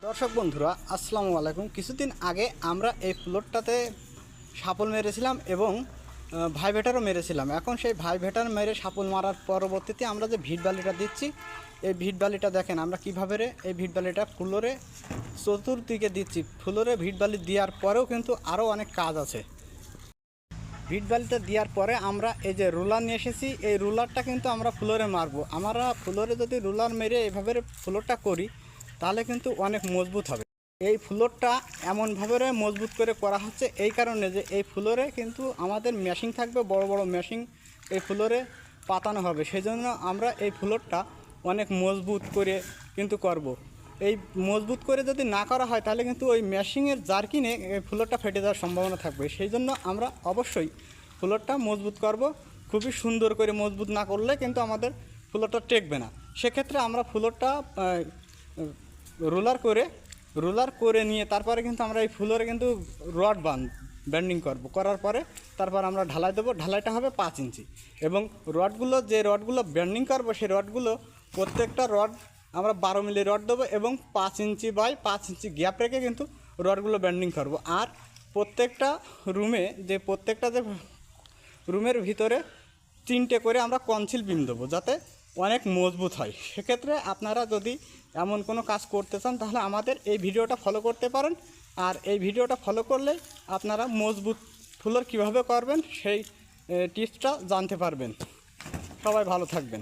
দর্শক বন্ধুরা আসসালামু আলাইকুম। কিছুদিন আগে আমরা এই ফ্লোরটাতে শাপল মেরেছিলাম এবং ভাইভেটারও মেরেছিলাম। এখন সেই ভাইভেটার মেরে শাপল মারার পরবর্তীতে আমরা যে ভিট বালিটা দিচ্ছি, এই ভিট বালিটা দেখেন আমরা কীভাবে এই ভিট বালিটা ফ্লোরে চতুর্দিকে দিচ্ছি। ফ্লোরে ভিট বালি দেওয়ার পরেও কিন্তু আরও অনেক কাজ আছে। ভিট বালিটা দেওয়ার পরে আমরা এই যে রুলার নিয়ে এসেছি, এই রুলারটা কিন্তু আমরা ফ্লোরে মারবো। আমরা ফ্লোরে যদি রুলার মেরে এভাবে ফ্লোরটা করি তাহলে কিন্তু অনেক মজবুত হবে। এই ফ্লোরটা এমনভাবে মজবুত করে করা হচ্ছে এই কারণে যে এই ফ্লোরে কিন্তু আমাদের মেশিং থাকবে, বড় বড় মেশিং এই ফ্লোরে পাতানো হবে। সেই জন্য আমরা এই ফ্লোরটা অনেক মজবুত করে কিন্তু করব। এই মজবুত করে যদি না করা হয় তাহলে কিন্তু ওই মেশিংয়ের জার্কিনে এই ফ্লোরটা ফেটে যাওয়ার সম্ভাবনা থাকবে। সেই জন্য আমরা অবশ্যই ফ্লোরটা মজবুত করব। খুবই সুন্দর করে মজবুত না করলে কিন্তু আমাদের ফ্লোরটা টেকবে না। সেক্ষেত্রে আমরা ফ্লোরটা রোলার করে নিয়ে তারপরে কিন্তু আমরা এই ফ্লোরে কিন্তু রড ব্যান্ডিং করার পরে তারপর আমরা ঢালাই দেবো। ঢালাইটা হবে 5 ইঞ্চি এবং যে রডগুলো ব্যান্ডিং করবো সেই রডগুলো প্রত্যেকটা রড আমরা 12 মিলি রড দেবো এবং 5 ইঞ্চি বাই 5 ইঞ্চি গ্যাপ রেখে কিন্তু রডগুলো ব্যান্ডিং করবো। আর প্রত্যেকটা রুমের ভিতরে 3টে করে আমরা কনসিল বিম দেবো যাতে অনেক মজবুত হয়। সেক্ষেত্রে আপনারা যদি এমন কোনো কাজ করতে চান তাহলে আমাদের এই ভিডিওটা ফলো করতে পারেন। আর এই ভিডিওটা ফলো করলে আপনারা মজবুত ফ্লোর কীভাবে করবেন সেই টিপসটা জানতে পারবেন। সবাই ভালো থাকবেন।